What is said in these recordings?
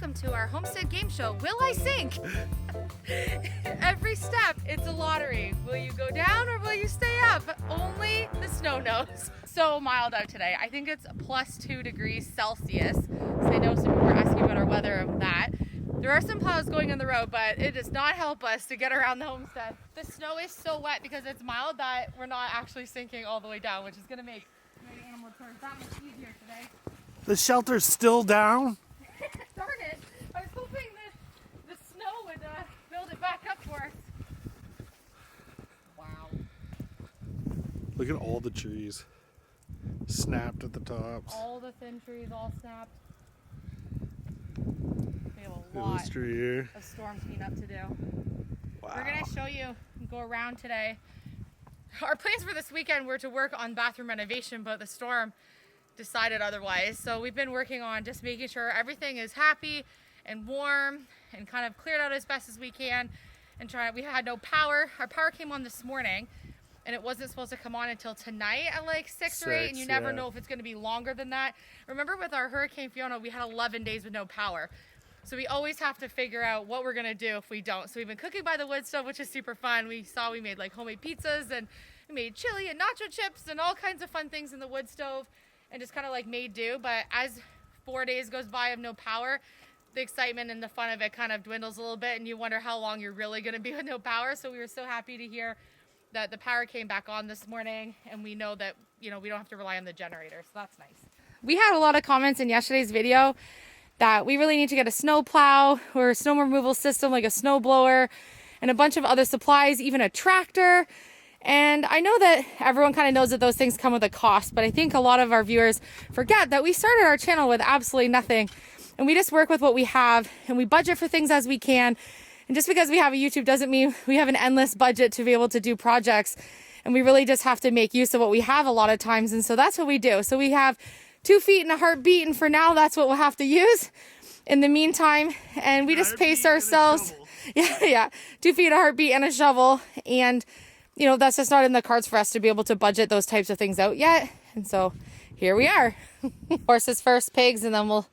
welcome to our homestead game show, Will I Sink? Every step, it's a lottery. Will you go down or will you stay up? Only the snow knows. So mild out today. I think it's plus 2 degrees Celsius. So I know some people were asking about our weather of that. There are some plows going on the road, but it does not help us to get around the homestead. The snow is so wet because it's mild that we're not actually sinking all the way down, which is going to make animal tours that much easier today. The shelter's still down? Darn it! I was hoping that the snow would build it back up for us. Wow. Look at all the trees. Snapped at the tops. All the thin trees all snapped. We have a Look lot at this tree here. of storm cleanup to do. Wow. We're going to show you and go around today. Our plans for this weekend were to work on bathroom renovation, but the storm decided otherwise. So we've been working on just making sure everything is happy and warm and kind of cleared out as best as we can. And we had no power. Our power came on this morning and it wasn't supposed to come on until tonight at like 6 or 8, and you never know if it's going to be longer than that. Remember with our Hurricane Fiona, we had 11 days with no power. So we always have to figure out what we're going to do if we don't. So we've been cooking by the wood stove, which is super fun. We made like homemade pizzas, and we made chili and nacho chips and all kinds of fun things in the wood stove and just kind of like made do. But as 4 days goes by of no power, the excitement and the fun of it kind of dwindles a little bit, and you wonder how long you're really going to be with no power. So we were so happy to hear that the power came back on this morning, and we know that, you know, we don't have to rely on the generator. So that's nice. We had a lot of comments in yesterday's video that we really need to get a snow plow or a snow removal system like a snow blower and a bunch of other supplies, even a tractor. And I know that everyone kind of knows that those things come with a cost, but I think a lot of our viewers forget that we started our channel with absolutely nothing. And we just work with what we have, and we budget for things as we can. And just because we have a YouTube doesn't mean we have an endless budget to be able to do projects. And we really just have to make use of what we have a lot of times. And so that's what we do. So we have 2 feet and a heartbeat, and for now that's what we'll have to use in the meantime. And we just pace ourselves. Yeah, 2 feet, a heartbeat, and a shovel. And you know, that's just not in the cards for us to be able to budget those types of things out yet. And so here we are. Horses first, pigs, and then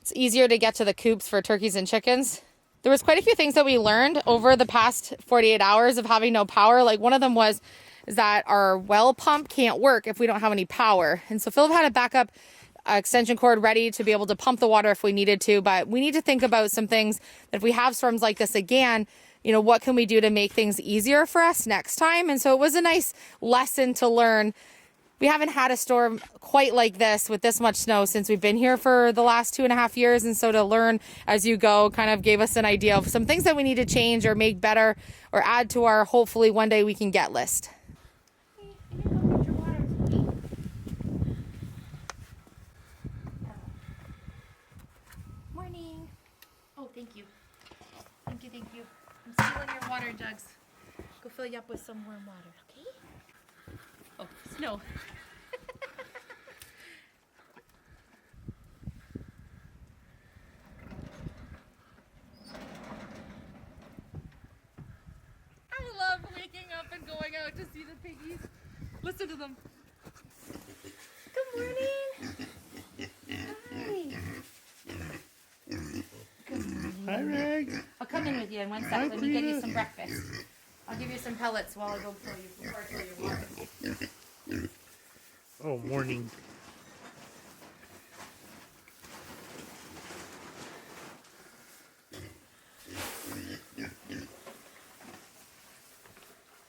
it's easier to get to the coops for turkeys and chickens. There was quite a few things that we learned over the past 48 hours of having no power. Like one of them is that our well pump can't work if we don't have any power. And so Philip had a backup extension cord ready to be able to pump the water if we needed to. But we need to think about some things that if we have storms like this again, you know, what can we do to make things easier for us next time? And so it was a nice lesson to learn. We haven't had a storm quite like this with this much snow since we've been here for the last 2.5 years. And so to learn as you go kind of gave us an idea of some things that we need to change or make better or add to our hopefully one day we can get list. Morning. Oh, thank you. Thank you. I'm stealing your water jugs. Go fill you up with some warm water, okay? Oh, snow. I love waking up and going out to see the piggies. Listen to them. Good morning. Hi. Hi, Reg. I'll come in with you in 1 second. Let me get you some breakfast. I'll give you some pellets while I go fill your water. Oh, morning.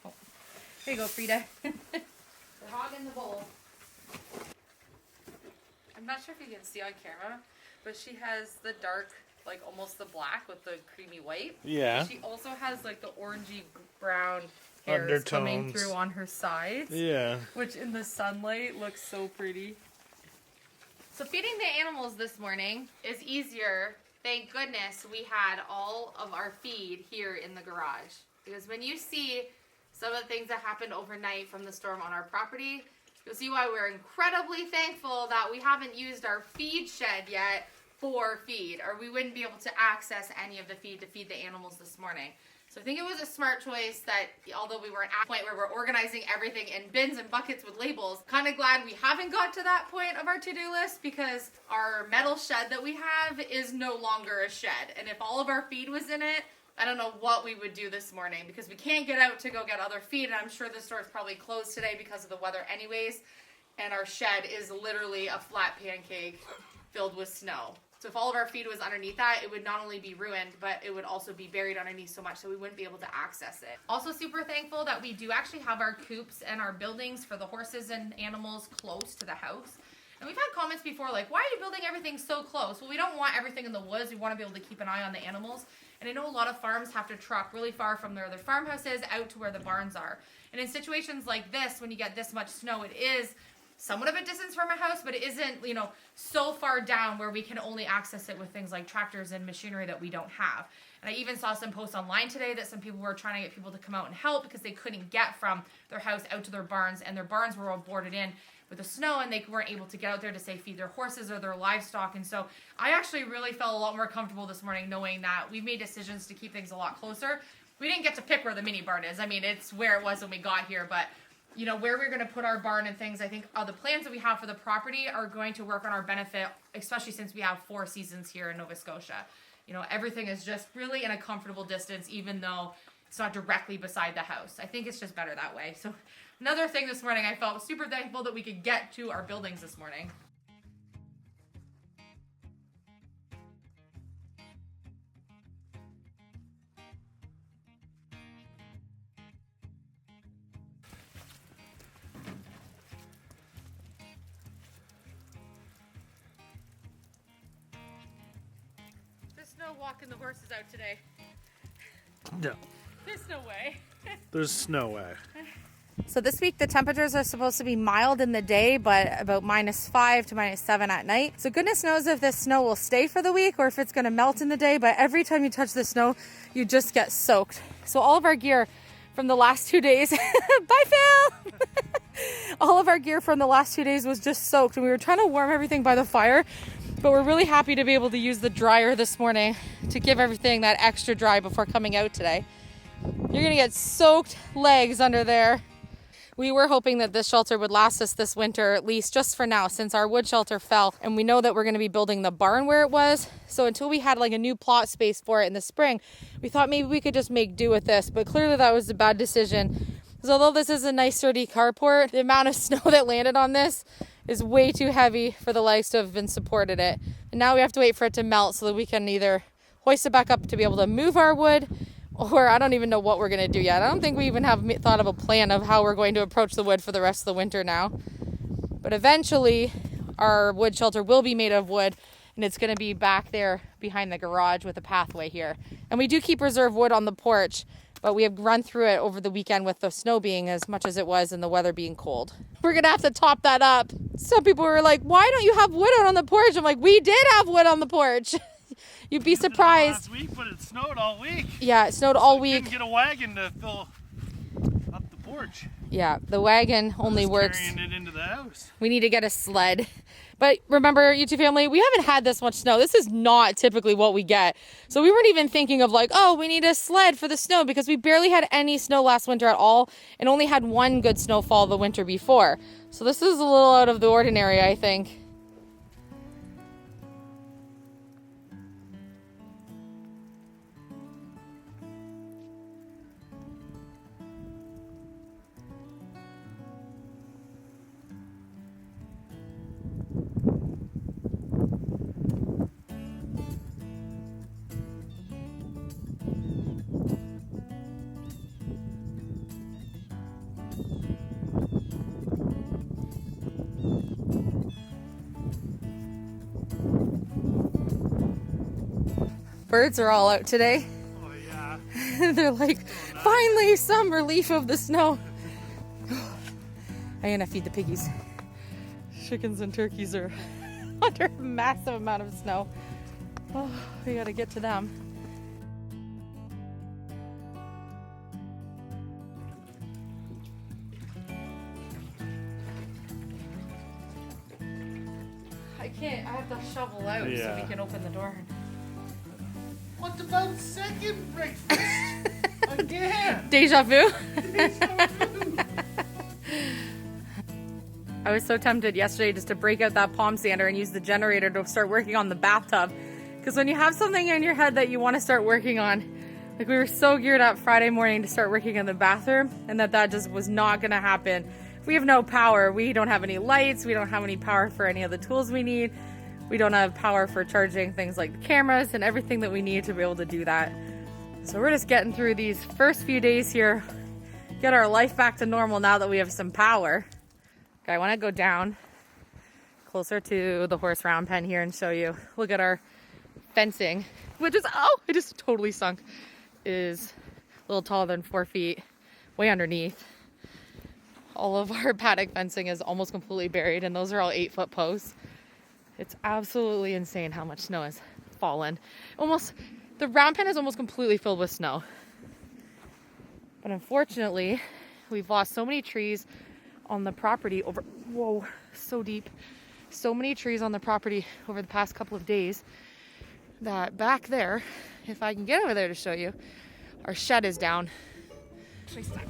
Oh. Here you go, Frida. The hog in the bowl. I'm not sure if you can see on camera, but she has the dark, like almost the black with the creamy white. Yeah. She also has like the orangey brown hairs coming through on her sides. Yeah. Which in the sunlight looks so pretty. So feeding the animals this morning is easier. Thank goodness we had all of our feed here in the garage. Because when you see some of the things that happened overnight from the storm on our property, you'll see why we're incredibly thankful that we haven't used our feed shed yet for feed, or we wouldn't be able to access any of the feed to feed the animals this morning. So So I think it was a smart choice that, although we weren't at a point where we're organizing everything in bins and buckets with labels, kind of glad we haven't got to that point of our to-do list, because our metal shed that we have is no longer a shed. And if all of our feed was in it, I don't know what we would do this morning, because we can't get out to go get other feed, and I'm sure the store is probably closed today because of the weather anyways. And our shed is literally a flat pancake filled with snow. So if all of our feed was underneath that, it would not only be ruined, but it would also be buried underneath so much so we wouldn't be able to access it. Also super thankful that we do actually have our coops and our buildings for the horses and animals close to the house. And we've had comments before like, why are you building everything so close? Well, we don't want everything in the woods. We want to be able to keep an eye on the animals. And I know a lot of farms have to truck really far from where their farmhouse is out to where the barns are. And in situations like this, when you get this much snow, it is somewhat of a distance from a house, but it isn't, you know, so far down where we can only access it with things like tractors and machinery that we don't have. And I even saw some posts online today that some people were trying to get people to come out and help because they couldn't get from their house out to their barns, and their barns were all boarded in with the snow, and they weren't able to get out there to, say, feed their horses or their livestock. And so I actually really felt a lot more comfortable this morning knowing that we've made decisions to keep things a lot closer. We didn't get to pick where the mini barn is. I mean, it's where it was when we got here, but you know, where we're going to put our barn and things, I think the plans that we have for the property are going to work on our benefit, especially since we have 4 seasons here in Nova Scotia. You know, everything is just really in a comfortable distance, even though it's not directly beside the house. I think it's just better that way. So another thing this morning, I felt super thankful that we could get to our buildings this morning. No walking the horses out today. No. There's no way. There's no way. So this week the temperatures are supposed to be mild in the day, but about -5 to -7 at night. So goodness knows if this snow will stay for the week or if it's going to melt in the day, but every time you touch the snow, you just get soaked. So all of our gear from the last 2 days, bye Phil! All of our gear from the last 2 days was just soaked, and we were trying to warm everything by the fire. But we're really happy to be able to use the dryer this morning to give everything that extra dry before coming out today. You're gonna get soaked legs under there. We were hoping that this shelter would last us this winter, at least just for now, since our wood shelter fell, and we know that we're gonna be building the barn where it was. So until we had like a new plot space for it in the spring, we thought maybe we could just make do with this, but clearly that was a bad decision. Because although this is a nice sturdy carport, the amount of snow that landed on this is way too heavy for the legs to have been supported it. And now we have to wait for it to melt so that we can either hoist it back up to be able to move our wood, or I don't even know what we're gonna do yet. I don't think we even have thought of a plan of how we're going to approach the wood for the rest of the winter now. But eventually our wood shelter will be made of wood, and it's gonna be back there behind the garage with a pathway here. And we do keep reserve wood on the porch, but we have run through it over the weekend with the snow being as much as it was and the weather being cold. We're gonna have to top that up. Some people were like, why don't you have wood out on the porch? I'm like, we did have wood on the porch. You'd be surprised. Last week, but it snowed all week. Yeah, it snowed all week. Didn't get a wagon to fill up the porch. Yeah, the wagon only works. Carrying it into the house. We need to get a sled. But remember, YouTube family, we haven't had this much snow. This is not typically what we get. So we weren't even thinking of like, oh, we need a sled for the snow, because we barely had any snow last winter at all and only had one good snowfall the winter before. So this is a little out of the ordinary, I think. Birds are all out today. Oh yeah. They're like, finally some relief of the snow. I'm gonna feed the piggies. Chickens and turkeys are under a massive amount of snow. Oh, we gotta get to them. I can't, I have to shovel out so we can open the door. What about second breakfast? Again. Deja vu. I was so tempted yesterday just to break out that palm sander and use the generator to start working on the bathtub. Because when you have something in your head that you want to start working on, like we were so geared up Friday morning to start working in the bathroom, and that just was not going to happen. We have no power. We don't have any lights. We don't have any power for any of the tools we need. We don't have power for charging things like the cameras and everything that we need to be able to do that. So we're just getting through these first few days here, get our life back to normal now that we have some power. Okay, I want to go down closer to the horse round pen here and show you. Look at our fencing, which is, oh, it just totally sunk, is a little taller than 4 feet, way underneath. All of our paddock fencing is almost completely buried, and those are all 8-foot posts. It's absolutely insane how much snow has fallen. Almost, the round pen is almost completely filled with snow. But unfortunately, we've lost so many trees on the property over, whoa, so deep. So many trees on the property over the past couple of days that back there, if I can get over there to show you, our shed is down. Actually stuck.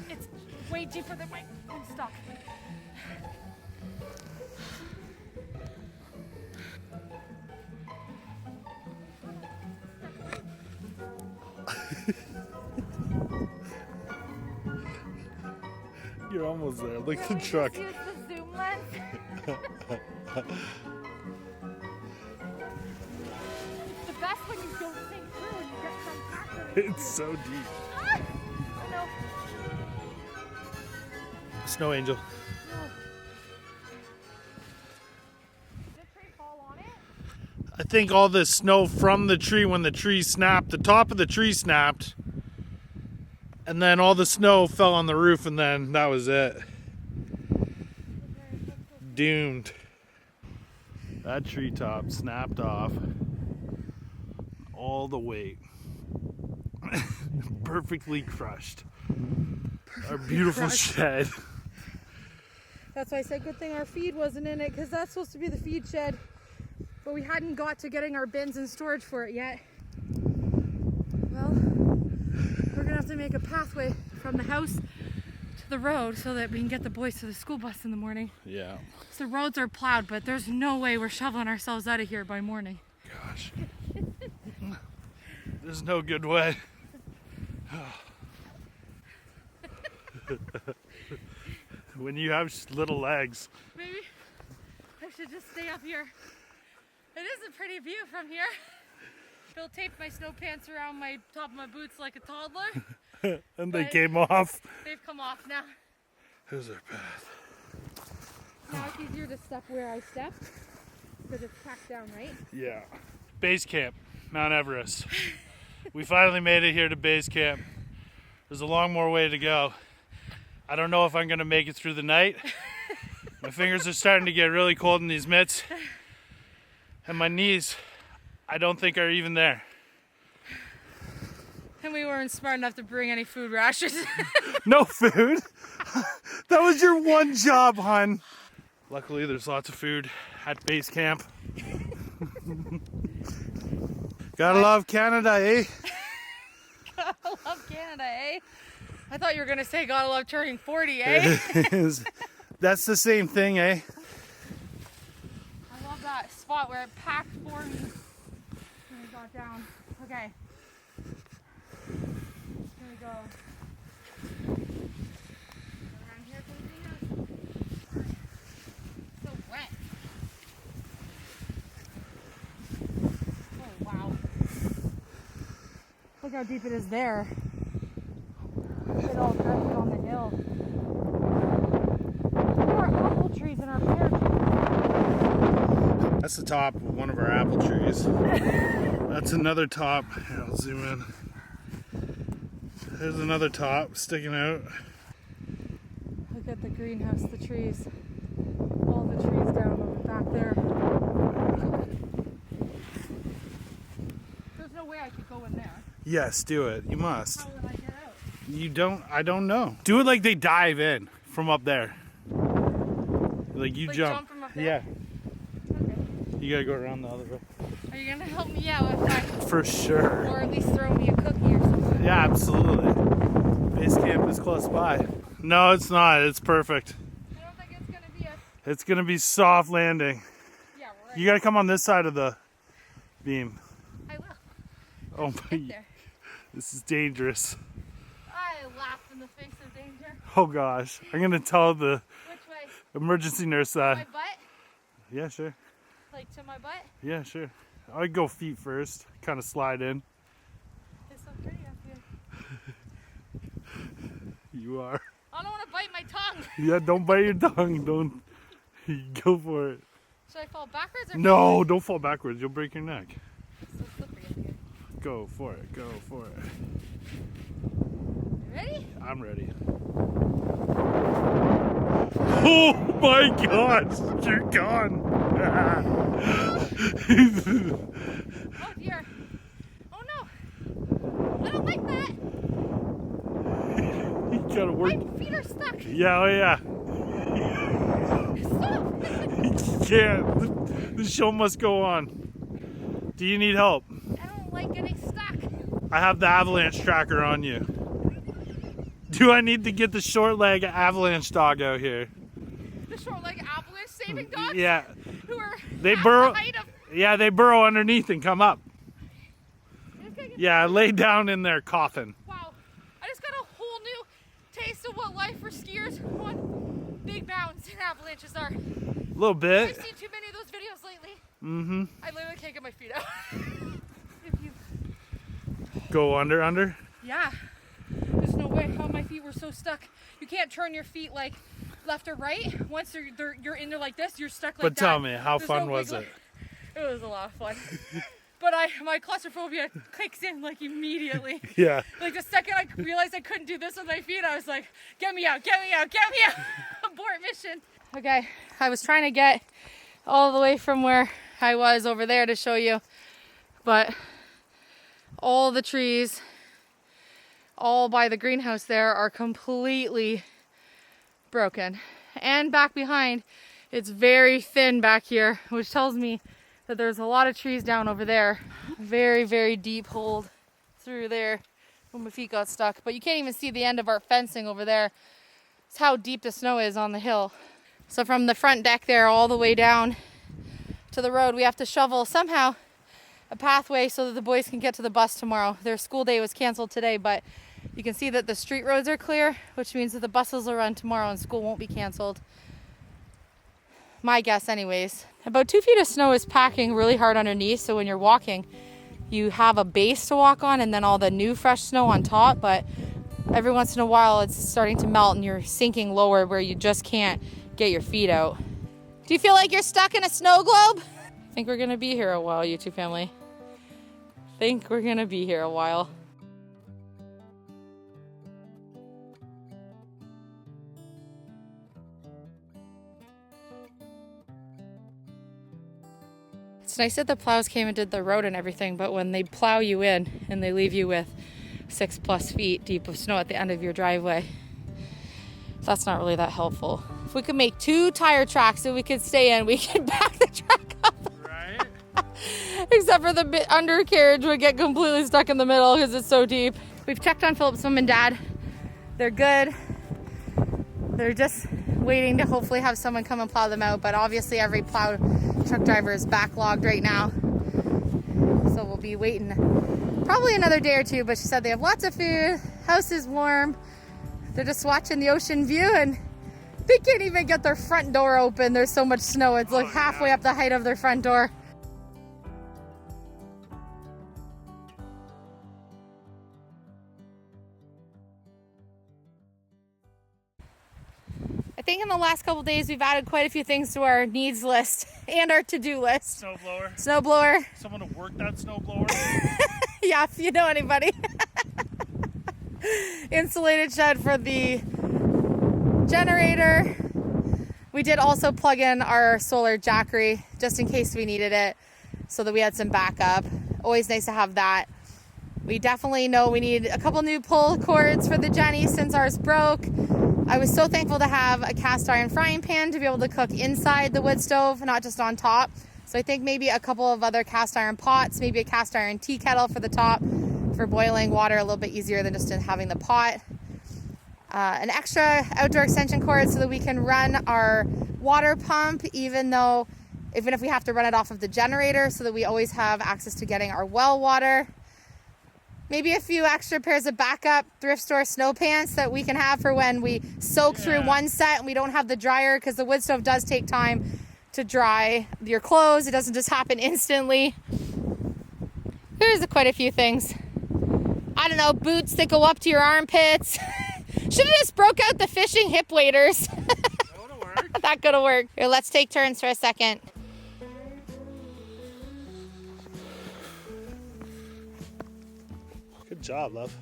It's way deeper than I'm stuck. You're almost there. Look at the truck. Use the zoom lens. It's the best when you don't think through and you get some passion. It's so deep. Ah! Oh no. Snow angel. No. Did the tree fall on it? I think all the snow from the tree, when the tree snapped, the top of the tree snapped, and then all the snow fell on the roof, and then that was it. Doomed. That treetop snapped off. All the weight. Perfectly crushed. Our beautiful shed. That's why I said good thing our feed wasn't in it, because that's supposed to be the feed shed. But we hadn't got to getting our bins in storage for it yet. Well, we're gonna have to make a pathway from the house to the road so that we can get the boys to the school bus in the morning. Yeah. So the roads are plowed, but there's no way we're shoveling ourselves out of here by morning. Gosh. There's no good way. When you have little legs. Maybe I should just stay up here. It is a pretty view from here. Bill taped my snow pants around my top of my boots like a toddler. And they came off. They've come off now. Here's our path. Now it's easier to step where I stepped because it's packed down, right? Yeah. Base camp, Mount Everest. We finally made it here to base camp. There's a long more way to go. I don't know if I'm gonna make it through the night. My fingers are starting to get really cold in these mitts. And my knees, I don't think are even there. And we weren't smart enough to bring any food rations. No food? That was your one job, hun. Luckily, there's lots of food at base camp. Gotta love Canada, eh? Gotta love Canada, eh? I thought you were gonna say gotta love turning 40, eh? That's the same thing, eh? I love that spot where it packed for me when we got down. Okay. Here we go. Around here, please. So wet. Oh wow. Look how deep it is there. It all drifted on the hill. There are apple trees in our pear tree. That's the top of one of our apple trees. That's another top. Here, I'll zoom in. There's another top sticking out. Look at the greenhouse, the trees. All the trees down over back there. There's no way I could go in there. Yes, do it. You must. How would I get out? You don't, I don't know. Do it like they dive in from up there. Like you Like jump. jump from up there? Yeah. Okay. You gotta go around the other way. Are you gonna help me out if I, For sure. or at least throw me a cookie or something? Yeah, absolutely. Base camp is close by. No, it's not. It's perfect. I don't think it's gonna be a. It's gonna be soft landing. Yeah, right. You gotta come on this side of the beam. I will. Oh Get my, there. this is dangerous. I laugh in the face of danger. Oh gosh, I'm gonna tell the Which way? emergency nurse My that. butt? Yeah, sure. Like to my butt? Yeah, sure. I'd go feet first, kind of slide in. It's so pretty up here. You are. I don't want to bite my tongue. Yeah, don't bite your tongue. Don't. Go for it. Should I fall backwards or No, don't fall backwards. You'll break your neck. It's so slippery up here. Go for it. Go for it. You ready? I'm ready. Oh my gosh, you're gone. Oh dear. Oh no. I don't like that. You gotta work. My feet are stuck. Yeah, oh yeah. Stop. You can't. The show must go on. Do you need help? I don't like getting stuck. I have the avalanche tracker on you. Do I need to get the short leg avalanche dog out here? The short leg avalanche saving dogs? Yeah. Who are They half burrow. the height of. Yeah, they burrow underneath and come up. I just gotta get Yeah, lay down in their coffin. Wow. I just got a whole new taste of what life for skiers on big mountains and avalanches are. A little bit. I've seen too many of those videos lately. Mm-hmm. I literally can't get my feet out. If you... Go under. Yeah. There's no way how my feet were so stuck. You can't turn your feet like left or right. Once you're in there like this, you're stuck like But that. tell me, how There's fun no was wiggle. it? It was a lot of fun. But my claustrophobia kicks in like immediately. Yeah. Like the second I realized I couldn't do this with my feet, I was like, get me out, get me out, get me out. Abort mission. Okay, I was trying to get all the way from where I was over there to show you, but all the trees, all by the greenhouse there, are completely broken. And back behind, it's very thin back here, which tells me that there's a lot of trees down over there. Very, very deep hole through there when my feet got stuck. But you can't even see the end of our fencing over there. It's how deep the snow is on the hill. So from the front deck there all the way down to the road, we have to shovel somehow a pathway so that the boys can get to the bus tomorrow. Their school day was canceled today, but you can see that the street roads are clear, which means that the buses will run tomorrow and school won't be canceled. My guess anyways. About 2 feet of snow is packing really hard underneath, so when you're walking, you have a base to walk on and then all the new fresh snow on top, but every once in a while it's starting to melt and you're sinking lower where you just can't get your feet out. Do you feel like you're stuck in a snow globe? I think we're gonna be here a while, YouTube family. Think we're gonna be here a while. It's nice that the plows came and did the road and everything, but when they plow you in and they leave you with 6+ feet deep of snow at the end of your driveway, that's not really that helpful. If we could make 2 tire tracks so we could stay in, we could back the truck up. Right? Except for the undercarriage would get completely stuck in the middle because it's so deep. We've checked on Philip's mom and dad. They're good. They're just waiting to hopefully have someone come and plow them out, but obviously every plow truck driver is backlogged right now. So we'll be waiting probably another day or 2, but she said they have lots of food, house is warm. They're just watching the ocean view and they can't even get their front door open. There's so much snow. It's like halfway up the height of their front door. I think in the last couple days we've added quite a few things to our needs list and our to-do list. Snowblower. Snowblower. Someone to work that snowblower. Yeah, if you know anybody. Insulated shed for the generator. We did also plug in our solar jackery just in case we needed it so that we had some backup. Always nice to have that. We definitely know we need a couple new pull cords for the Jenny since ours broke. I was so thankful to have a cast iron frying pan to be able to cook inside the wood stove, not just on top. So I think maybe a couple of other cast iron pots, maybe a cast iron tea kettle for the top for boiling water, a little bit easier than just in having the pot. An extra outdoor extension cord so that we can run our water pump even if we have to run it off of the generator, so that we always have access to getting our well water. Maybe a few extra pairs of backup thrift store snow pants that we can have for when we soak through one set and we don't have the dryer, because the wood stove does take time to dry your clothes. It doesn't just happen instantly. There's quite a few things. I don't know, boots that go up to your armpits. Should have just broke out the fishing hip waders. That would have worked. That could have worked. Here, let's take turns for a second. Good job, love.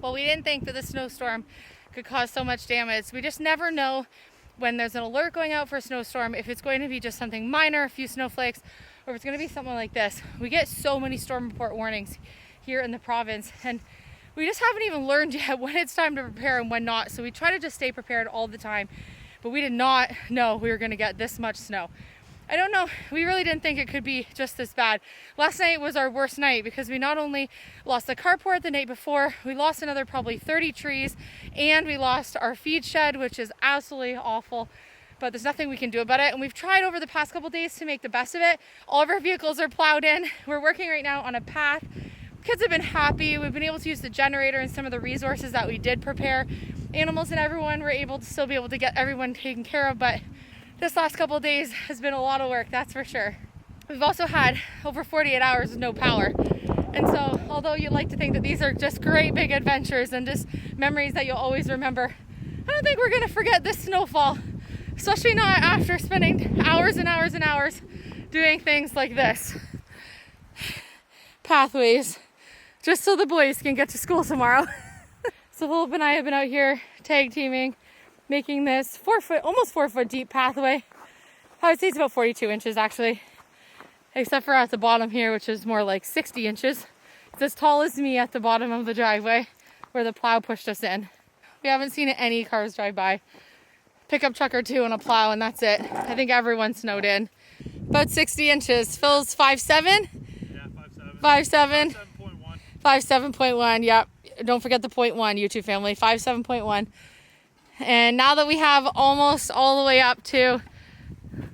Well, we didn't think that the snowstorm could cause so much damage. We just never know when there's an alert going out for a snowstorm, if it's going to be just something minor, a few snowflakes, or if it's going to be something like this. We get so many storm report warnings here in the province, and we just haven't even learned yet when it's time to prepare and when not. So we try to just stay prepared all the time, but we did not know we were going to get this much snow. I don't know, we really didn't think it could be just this bad. Last night was our worst night because we not only lost the carport the night before, we lost another probably 30 trees, and we lost our feed shed, which is absolutely awful. But there's nothing we can do about it, and we've tried over the past couple days to make the best of it. All of our vehicles are plowed in. We're working right now on a path. Kids have been happy. We've been able to use the generator and some of the resources that we did prepare. Animals and everyone were able to still be able to get everyone taken care of, but this last couple of days has been a lot of work, that's for sure. We've also had over 48 hours with no power. And so, although you'd like to think that these are just great big adventures and just memories that you'll always remember, I don't think we're gonna forget this snowfall, especially not after spending hours and hours and hours doing things like this. Pathways, just so the boys can get to school tomorrow. So Philip and I have been out here tag teaming, making this almost 4 foot deep pathway. I would say it's about 42 inches actually, except for at the bottom here, which is more like 60 inches. It's as tall as me at the bottom of the driveway where the plow pushed us in. We haven't seen any cars drive by. Pickup truck or two and a plow, and that's it. I think everyone's snowed in. About 60 inches. Phil's 5'7"? Yeah, 5'7". 5'7". 5'7.1. 5'7.1, yep. Don't forget the 0.1, YouTube family. 5'7.1. And now that we have almost all the way up to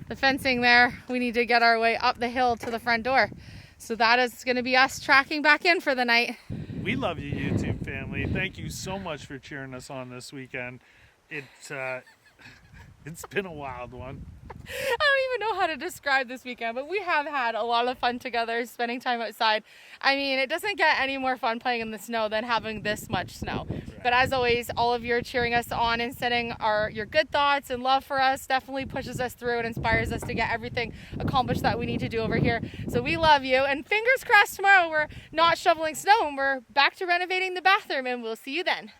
the fencing there, we need to get our way up the hill to the front door. So that is going to be us tracking back in for the night. We love you, YouTube family. Thank you so much for cheering us on this weekend. It's been a wild one. I don't even know how to describe this weekend, but we have had a lot of fun together, spending time outside. I mean, it doesn't get any more fun playing in the snow than having this much snow. Right. But as always, all of you are cheering us on and sending your good thoughts and love for us definitely pushes us through and inspires us to get everything accomplished that we need to do over here. So we love you, and fingers crossed tomorrow we're not shoveling snow and we're back to renovating the bathroom, and we'll see you then.